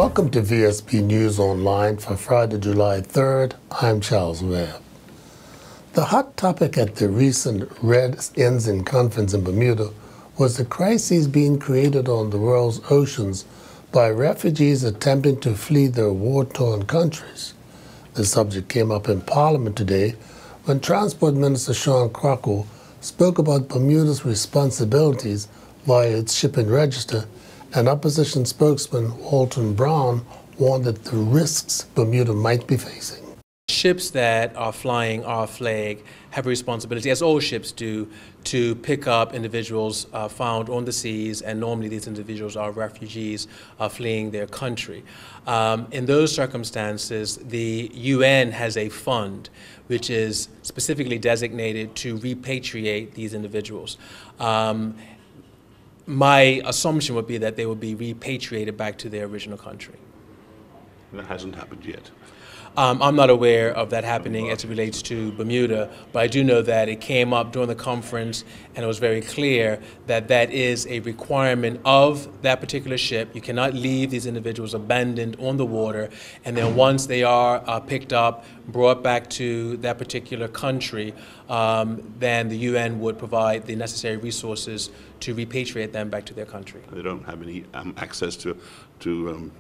Welcome to VSP News Online for Friday, July 3rd. I'm Charles Webb. The hot topic at the recent Red Ensign Conference in Bermuda was the crises being created on the world's oceans by refugees attempting to flee their war-torn countries. The subject came up in Parliament today when Transport Minister Sean Crockett spoke about Bermuda's responsibilities via its shipping register, and opposition spokesman Walton Brown warned that the risks Bermuda might be facing. Ships that are flying our flag have a responsibility, as all ships do, to pick up individuals found on the seas, and normally these individuals are refugees fleeing their country. In those circumstances, the UN has a fund which is specifically designated to repatriate these individuals. My assumption would be that they will be repatriated back to their original country. That hasn't happened yet. I'm not aware of that happening as it relates to Bermuda, but I do know that it came up during the conference, and it was very clear that that is a requirement of that particular ship. You cannot leave these individuals abandoned on the water, and then once they are picked up, brought back to that particular country, then the UN would provide the necessary resources to repatriate them back to their country. They don't have any access to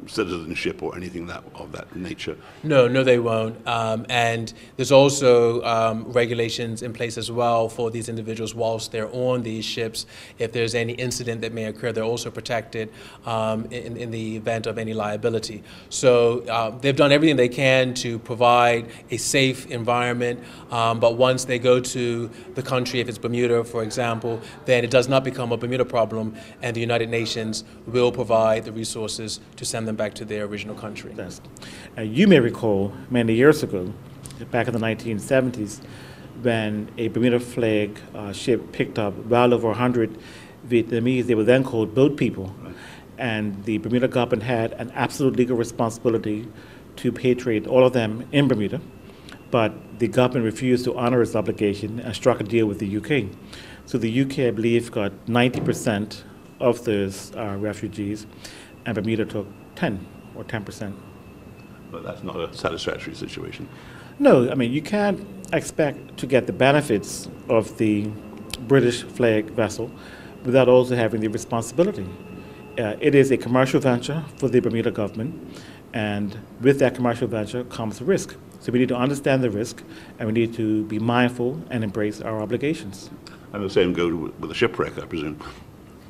citizenship or anything of that nature? No, they won't. And there's also regulations in place as well for these individuals whilst they're on these ships. If there's any incident that may occur, they're also protected in the event of any liability. So they've done everything they can to provide a safe environment, but once they go to the country, if it's Bermuda, for example, then it does not become a Bermuda problem, and the United Nations will provide the resources to send them back to their original country. Yes. You may recall many years ago, back in the 1970s, when a Bermuda flag ship picked up well over 100 Vietnamese. They were then called boat people. And the Bermuda government had an absolute legal responsibility to repatriate all of them in Bermuda. But the government refused to honor its obligation and struck a deal with the UK. So the UK, I believe, got 90% of those refugees, and Bermuda took 10 or 10%. But that's not a satisfactory situation. No, I mean, you can't expect to get the benefits of the British flag vessel without also having the responsibility. It is a commercial venture for the Bermuda government, and with that commercial venture comes risk. So we need to understand the risk, and we need to be mindful and embrace our obligations. And the same goes with a shipwreck, I presume.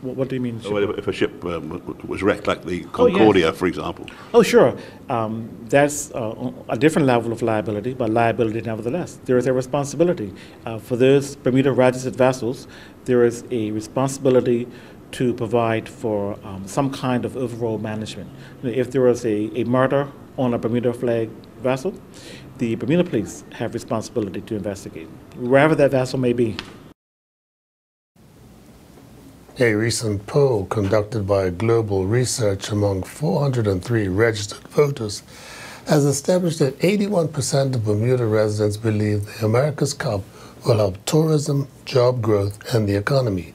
What do you mean? If a ship was wrecked, like the Concordia, for example? Oh, sure. That's a different level of liability, but liability nevertheless. There is a responsibility. For those Bermuda registered vessels, there is a responsibility to provide for some kind of overall management. If there was a murder on a Bermuda flag vessel, the Bermuda police have responsibility to investigate, wherever that vessel may be. A recent poll conducted by Global Research among 403 registered voters has established that 81% of Bermuda residents believe the America's Cup will help tourism, job growth, and the economy,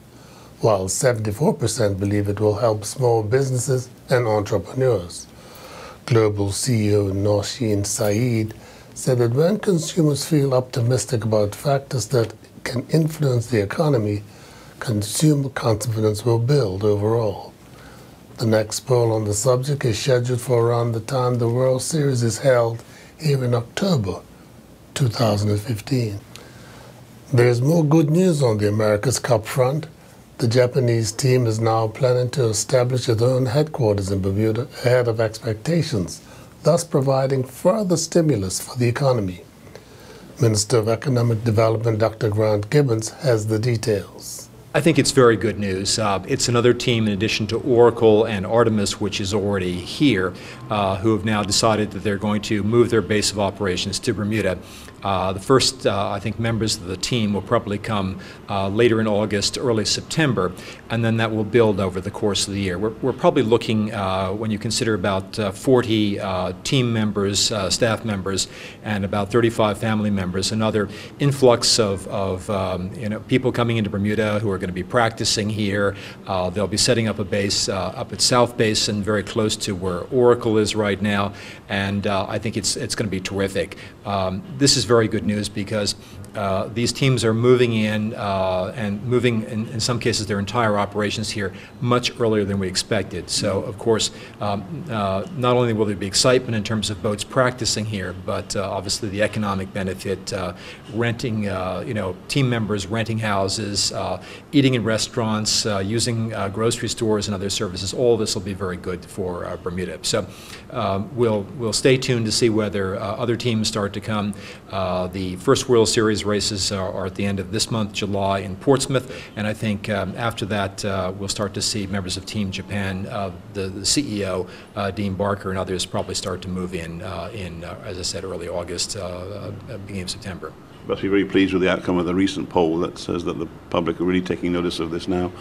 while 74% believe it will help small businesses and entrepreneurs. Global CEO Nosheen Saeed said that when consumers feel optimistic about factors that can influence the economy, consumer confidence will build overall. The next poll on the subject is scheduled for around the time the World Series is held here in October 2015. There's more good news on the America's Cup front. The Japanese team is now planning to establish its own headquarters in Bermuda ahead of expectations, thus providing further stimulus for the economy. Minister of Economic Development Dr. Grant Gibbons has the details. I think it's very good news. It's another team in addition to Oracle and Artemis, which is already here, who have now decided that they're going to move their base of operations to Bermuda. The first, I think, members of the team will probably come later in August, early September, and then that will build over the course of the year. We're probably looking, when you consider about 40 team members, staff members, and about 35 family members, another influx of people coming into Bermuda who are going to be practicing here. They'll be setting up a base up at South Basin, very close to where Oracle is right now, and I think it's going to be terrific. This is very good news because these teams are moving in and moving, in some cases, their entire operations here much earlier than we expected. So, of course, not only will there be excitement in terms of boats practicing here, but obviously the economic benefit, renting, team members renting houses, eating in restaurants, using grocery stores and other services. All of this will be very good for Bermuda. So we'll stay tuned to see whether other teams start to come. The first World Series races are at the end of this month, July, in Portsmouth, and I think after that we'll start to see members of Team Japan, the CEO, Dean Barker, and others probably start to move in, as I said, early August, beginning of September. Must be very pleased with the outcome of the recent poll that says that the public are really taking notice of this now.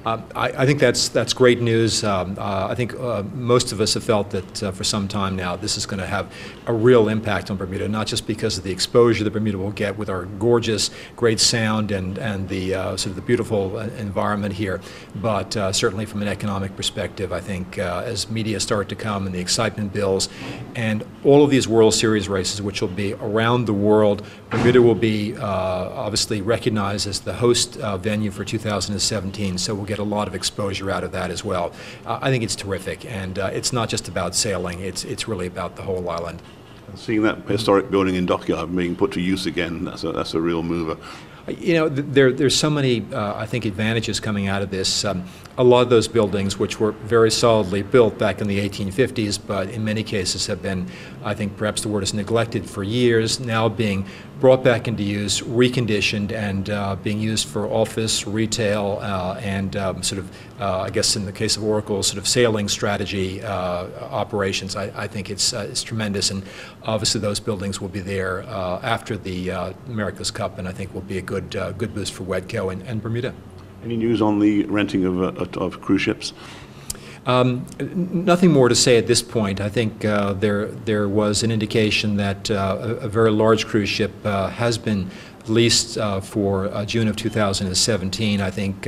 I think that's great news. I think most of us have felt that for some time now this is going to have a real impact on Bermuda, not just because of the exposure that Bermuda will get with our gorgeous, great sound and the sort of the beautiful environment here, but certainly from an economic perspective, I think as media start to come and the excitement builds, and all of these World Series races, which will be around the world, Bermuda will be obviously recognized as the host venue for 2017, so we'll get a lot of exposure out of that as well. I think it's terrific, and it's not just about sailing, it's really about the whole island. Seeing that historic building in Dockyard being put to use again, that's a real mover. You know, there's so many, I think, advantages coming out of this. A lot of those buildings, which were very solidly built back in the 1850s, but in many cases have been, I think perhaps the word is neglected for years, now being brought back into use, reconditioned, and being used for office, retail, and I guess in the case of Oracle, sort of sailing strategy operations. I think it's tremendous, and obviously those buildings will be there after the America's Cup, and I think will be a good boost for WEDCO and Bermuda. Any news on the renting of cruise ships? Nothing more to say at this point. I think there was an indication that a very large cruise ship has been leased for June of 2017. I think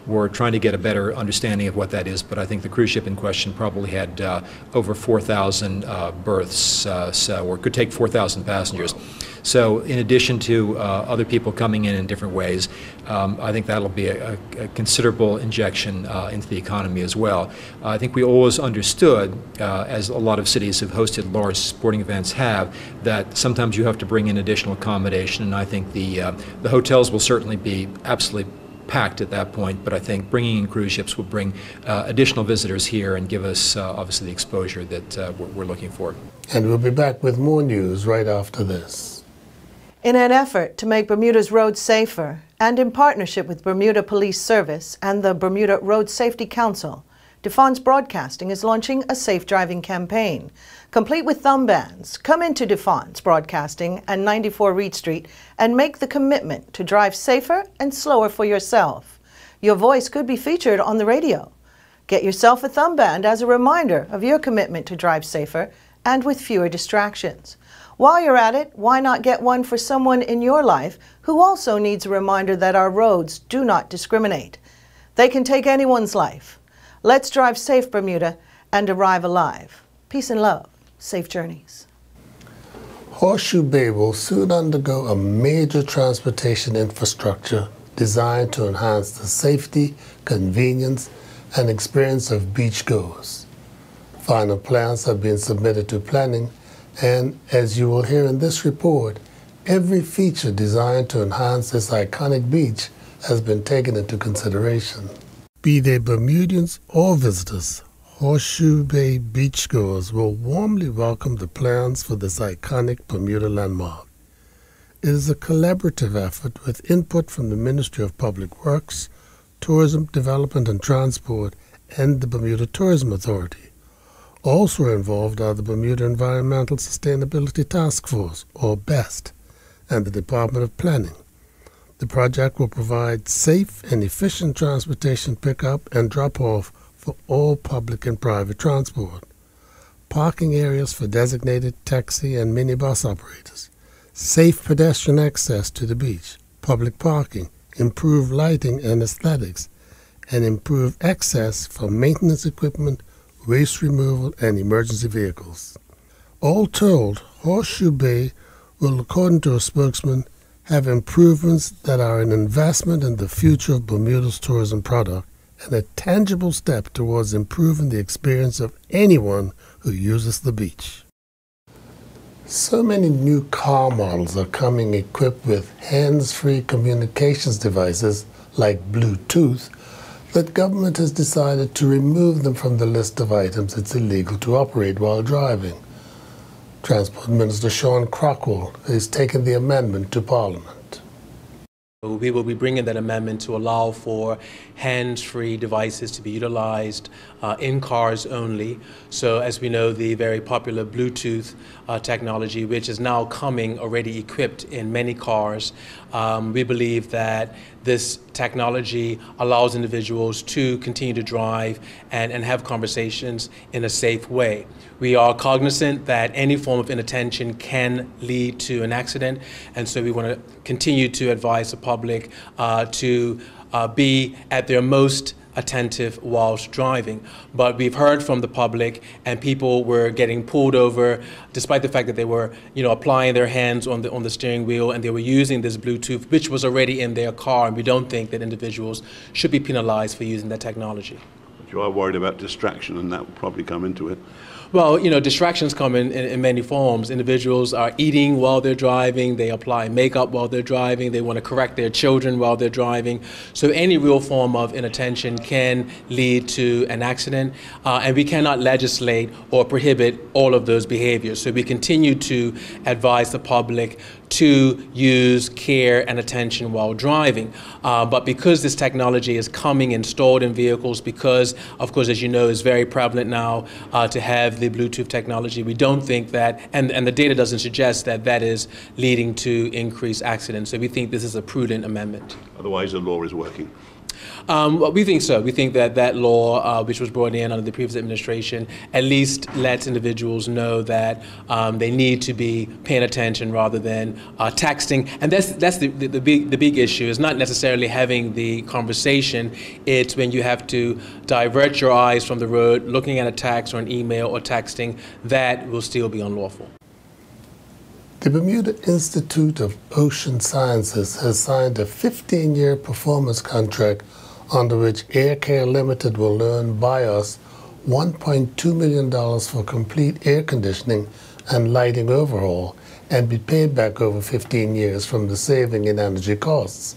we're trying to get a better understanding of what that is, but I think the cruise ship in question probably had over 4,000 berths, or could take 4,000 passengers. So in addition to other people coming in different ways, I think that'll be a considerable injection into the economy as well. I think we always understood, as a lot of cities have hosted large sporting events have, that sometimes you have to bring in additional accommodation, and I think the hotels will certainly be absolutely packed at that point, but I think bringing in cruise ships will bring additional visitors here and give us obviously the exposure that we're looking for. And we'll be back with more news right after this. In an effort to make Bermuda's roads safer, and in partnership with Bermuda Police Service and the Bermuda Road Safety Council, DeFon's Broadcasting is launching a safe driving campaign. Complete with thumb bands, come into DeFon's Broadcasting and 94 Reed Street and make the commitment to drive safer and slower for yourself. Your voice could be featured on the radio. Get yourself a thumb band as a reminder of your commitment to drive safer and with fewer distractions. While you're at it, why not get one for someone in your life who also needs a reminder that our roads do not discriminate. They can take anyone's life. Let's drive safe, Bermuda, and arrive alive. Peace and love. Safe journeys. Horseshoe Bay will soon undergo a major transportation infrastructure designed to enhance the safety, convenience, and experience of beachgoers. Final plans have been submitted to planning, and as you will hear in this report, every feature designed to enhance this iconic beach has been taken into consideration. Be they Bermudians or visitors, Horseshoe Bay beachgoers will warmly welcome the plans for this iconic Bermuda landmark. It is a collaborative effort with input from the Ministry of Public Works, Tourism, Development and Transport, and the Bermuda Tourism Authority. Also involved are the Bermuda Environmental Sustainability Task Force, or BEST, and the Department of Planning. The project will provide safe and efficient transportation pickup and drop-off for all public and private transport, parking areas for designated taxi and minibus operators, safe pedestrian access to the beach, public parking, improved lighting and aesthetics, and improved access for maintenance equipment, waste removal, and emergency vehicles. All told, Horseshoe Bay will, according to a spokesman, have improvements that are an investment in the future of Bermuda's tourism product and a tangible step towards improving the experience of anyone who uses the beach. So many new car models are coming equipped with hands-free communications devices like Bluetooth that government has decided to remove them from the list of items it's illegal to operate while driving. Transport Minister Sean Crockwell has taken the amendment to Parliament. We will be bringing that amendment to allow for hands-free devices to be utilized in cars only. So as we know, the very popular Bluetooth technology, which is now coming already equipped in many cars, we believe that this technology allows individuals to continue to drive and have conversations in a safe way. We are cognizant that any form of inattention can lead to an accident, and so we want to continue to advise the public to be at their most attentive whilst driving. But we've heard from the public, and people were getting pulled over despite the fact that they were, applying their hands on the steering wheel, and they were using this Bluetooth, which was already in their car, and we don't think that individuals should be penalized for using that technology. But you are worried about distraction, and that will probably come into it. Well, distractions come in many forms. Individuals are eating while they're driving, they apply makeup while they're driving, they want to correct their children while they're driving. So any real form of inattention can lead to an accident, and we cannot legislate or prohibit all of those behaviors. So we continue to advise the public to use care and attention while driving. But because this technology is coming installed in vehicles, because, of course, as you know, it's very prevalent now to have the Bluetooth technology, we don't think that, and the data doesn't suggest that that is leading to increased accidents. So we think this is a prudent amendment. Otherwise, the law is working. Well, we think so. We think that that law, which was brought in under the previous administration, at least lets individuals know that they need to be paying attention rather than texting. And that's the big issue. Is not necessarily having the conversation. It's when you have to divert your eyes from the road, looking at a text or an email or texting, that will still be unlawful. The Bermuda Institute of Ocean Sciences has signed a 15-year performance contract under which Air Care Limited will earn BIOS $1.2 million for complete air conditioning and lighting overhaul and be paid back over 15 years from the saving in energy costs.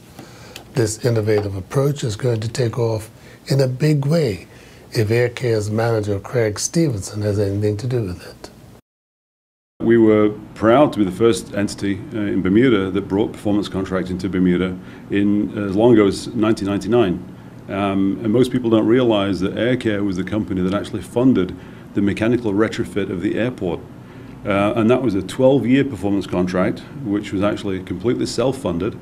This innovative approach is going to take off in a big way if Air Care's manager Craig Stevenson has anything to do with it. We were proud to be the first entity in Bermuda that brought performance contracting to Bermuda in as long ago as 1999. And most people don't realize that Air Care was the company that actually funded the mechanical retrofit of the airport. And that was a 12-year performance contract, which was actually completely self-funded.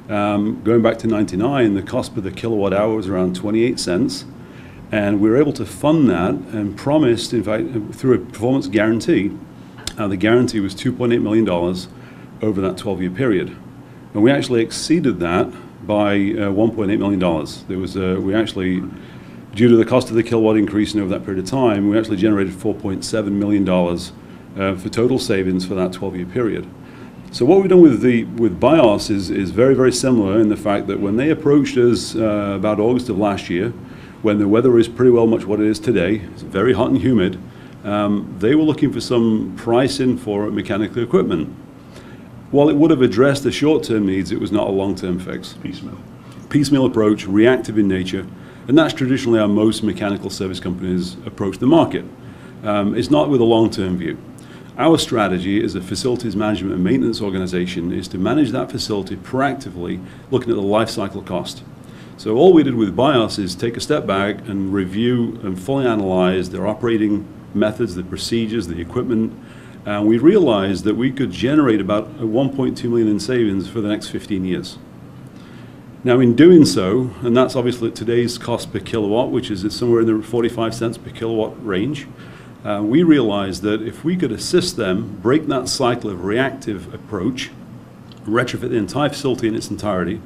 Going back to 99, the cost per the kilowatt hour was around 28 cents. And we were able to fund that and promised, in fact, through a performance guarantee. The guarantee was $2.8 million over that 12-year period. And we actually exceeded that by $1.8 million. There was we actually, due to the cost of the kilowatt increasing over that period of time, we actually generated $4.7 million for total savings for that 12-year period. So what we've done with BIOS is very, very similar in the fact that when they approached us about August of last year, when the weather is pretty well much what it is today, it's very hot and humid, they were looking for some pricing for mechanical equipment. While it would have addressed the short-term needs, it was not a long-term fix. Piecemeal approach, reactive in nature, and that's traditionally how most mechanical service companies approach the market. It's not with a long-term view. Our strategy as a facilities management and maintenance organization is to manage that facility proactively, looking at the life cycle cost. So all we did with BIOS is take a step back and review and fully analyze their operating methods, the procedures, the equipment, And we realized that we could generate about 1.2 million in savings for the next 15 years. Now, in doing so, and that's obviously at today's cost per kilowatt, which is somewhere in the 45 cents per kilowatt range, we realized that if we could assist them break that cycle of reactive approach, retrofit the entire facility in its entirety,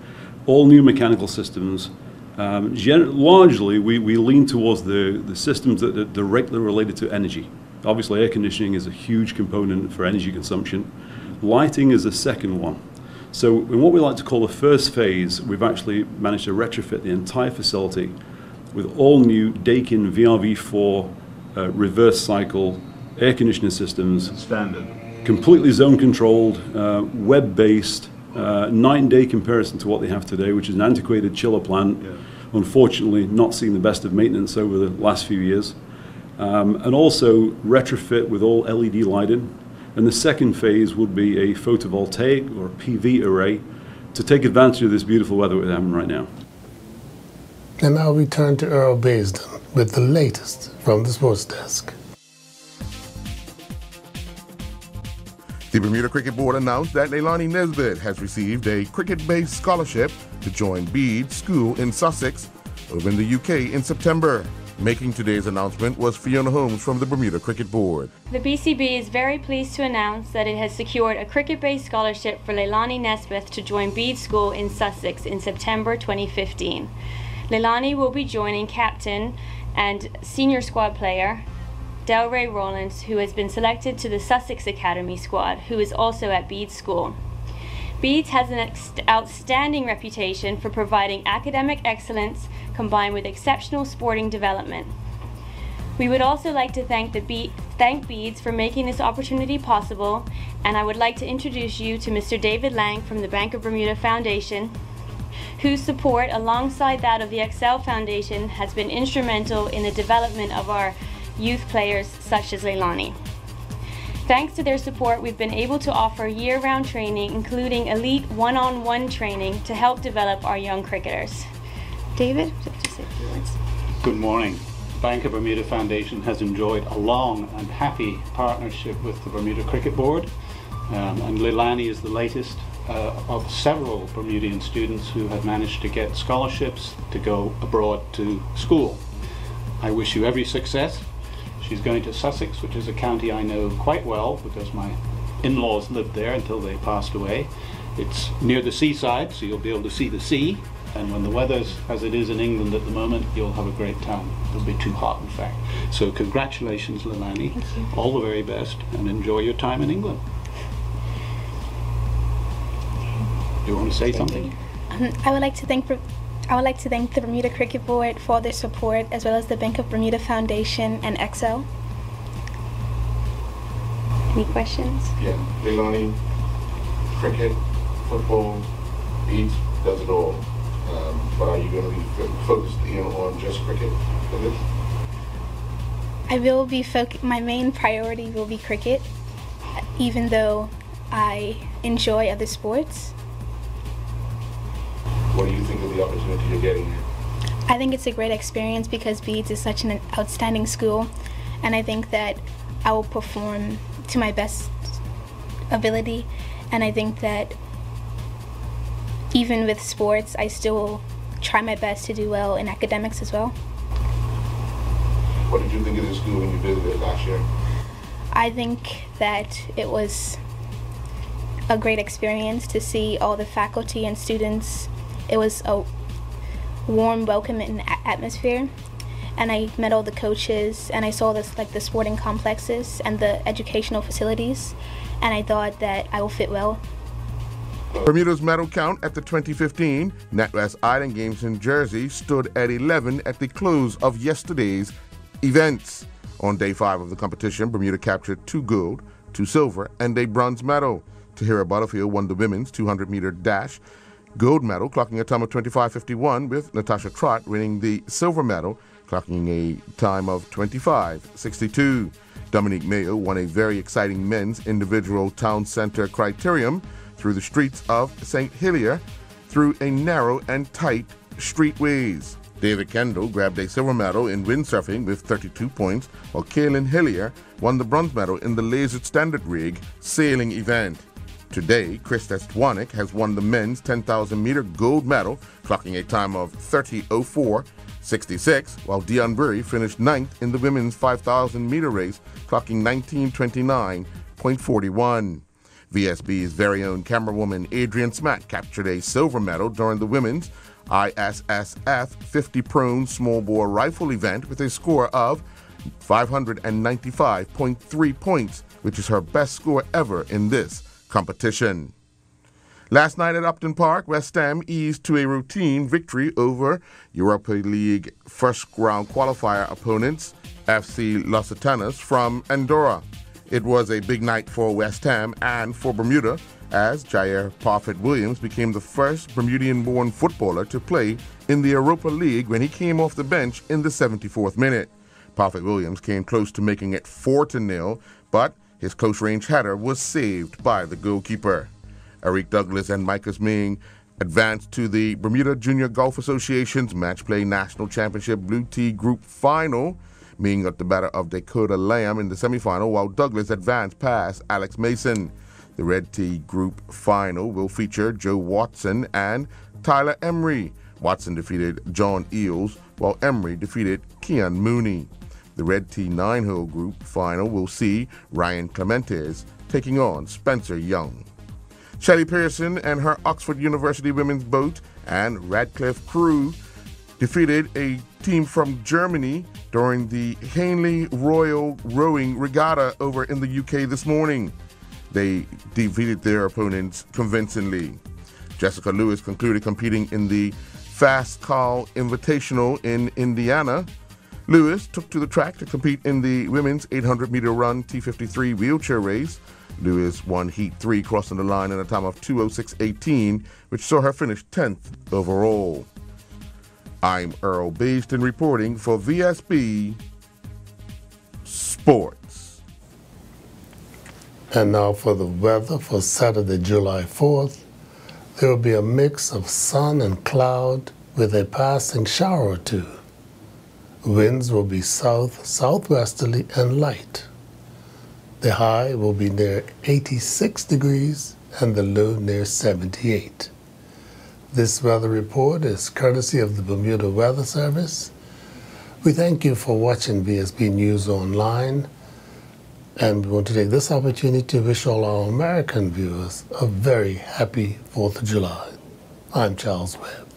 all new mechanical systems, largely we lean towards the systems that are directly related to energy. Obviously, air conditioning is a huge component for energy consumption. Lighting is a second one. So in what we like to call the first phase, we've actually managed to retrofit the entire facility with all new Daikin VRV4 reverse cycle air conditioning systems. Standard. Completely zone controlled, web-based, night and day comparison to what they have today, which is an antiquated chiller plant. Yeah. Unfortunately, not seeing the best of maintenance over the last few years. And also retrofit with all LED lighting. And the second phase would be a photovoltaic or a PV array to take advantage of this beautiful weather we're having right now. And now we turn to Earl Baisden with the latest from the sports desk. The Bermuda Cricket Board announced that Leilani Nesbitt has received a cricket-based scholarship to join Bede School in Sussex over in the UK in September. Making today's announcement was Fiona Holmes from the Bermuda Cricket Board. The BCB is very pleased to announce that it has secured a cricket-based scholarship for Leilani Nesbitt to join Bede School in Sussex in September 2015. Leilani will be joining captain and senior squad player Delray Rollins, who has been selected to the Sussex Academy squad, who is also at Bede School. Bede has an outstanding reputation for providing academic excellence combined with exceptional sporting development. We would also like to thank Bedes for making this opportunity possible, and I would like to introduce you to Mr. David Lang from the Bank of Bermuda Foundation, whose support alongside that of the Excel Foundation has been instrumental in the development of our youth players such as Leilani. Thanks to their support, we've been able to offer year-round training, including elite one-on-one training to help develop our young cricketers. David, just say a few words. Good morning. Bank of Bermuda Foundation has enjoyed a long and happy partnership with the Bermuda Cricket Board, and Leilani is the latest of several Bermudian students who have managed to get scholarships to go abroad to school. I wish you every success. She's going to Sussex, which is a county I know quite well because my in-laws lived there until they passed away. It's near the seaside, so you'll be able to see the sea, and when the weather's as it is in England at the moment, you'll have a great time. It'll be too hot, in fact. So congratulations, Leilani. Thank you. All the very best, and enjoy your time in England. Do you want to say something? I would like to thank the Bermuda Cricket Board for their support, as well as the Bank of Bermuda Foundation and Excel. Any questions? Yeah, Leilani, cricket, football, Bede does it all. But are you going to be focused on just cricket for this? I will be my main priority will be cricket, even though I enjoy other sports. What do you think of the opportunity you're getting here? I think it's a great experience because Bede is such an outstanding school, and I think that I will perform to my best ability, and I think that even with sports, I still try my best to do well in academics as well. What did you think of the school when you visited last year? I think that it was a great experience to see all the faculty and students. It was a warm, welcoming atmosphere, and I met all the coaches, and I saw the sporting complexes and the educational facilities, and I thought that I will fit well. Bermuda's medal count at the 2015 NatWest Island Games in Jersey stood at 11 at the close of yesterday's events. On day 5 of the competition, Bermuda captured 2 gold, 2 silver, and a bronze medal. Tahira Butterfield won the women's 200-meter dash gold medal, clocking a time of 25:51, with Natasha Trott winning the silver medal, clocking a time of 25:62. Dominique Mayo won a very exciting men's individual town center criterium through the streets of St. Helier through a narrow and tight streetways. David Kendall grabbed a silver medal in windsurfing with 32 points, while Kaylin Hillier won the bronze medal in the laser standard rig sailing event. Today, Chris Estwanek has won the men's 10,000-meter gold medal, clocking a time of 30:04.66, while Dion Burry finished ninth in the women's 5,000-meter race, clocking 19:29.41. VSB's very own camerawoman Adrian Smack captured a silver medal during the women's ISSF 50 prone small bore rifle event with a score of 595.3 points, which is her best score ever in this competition. Last night at Upton Park, West Ham eased to a routine victory over Europa League first round qualifier opponents FC Lusitanos from Andorra. It was a big night for West Ham and for Bermuda, as Jair Parfitt-Williams became the first Bermudian-born footballer to play in the Europa League when he came off the bench in the 74th minute. Parfitt-Williams came close to making it 4-0, but his close-range header was saved by the goalkeeper. Eric Douglas and Micas Ming advanced to the Bermuda Junior Golf Association's Match Play National Championship Blue Tee Group Final. Ming got the better of Dakota Lamb in the semifinal, while Douglas advanced past Alex Mason. The Red Tee Group Final will feature Joe Watson and Tyler Emery. Watson defeated John Eales, while Emery defeated Kean Mooney. The Red Tee 9-hole Group Final will see Ryan Clementes taking on Spencer Young. Shelley Pearson and her Oxford University women's boat and Radcliffe crew defeated a team from Germany during the Hanley Royal Rowing Regatta over in the UK this morning. They defeated their opponents convincingly. Jessica Lewis concluded competing in the Fast Call Invitational in Indiana. Lewis took to the track to compete in the women's 800-meter run T53 wheelchair race. Lewis won Heat 3, crossing the line in a time of 2:06.18, which saw her finish 10th overall. I'm Earl Baston reporting for VSB Sports. And now for the weather for Saturday, July 4th. There will be a mix of sun and cloud with a passing shower or two. Winds will be south-southwesterly and light. The high will be near 86 degrees and the low near 78. This weather report is courtesy of the Bermuda Weather Service. We thank you for watching VSB News Online, and we want to take this opportunity to wish all our American viewers a very happy 4th of July. I'm Charles Webb.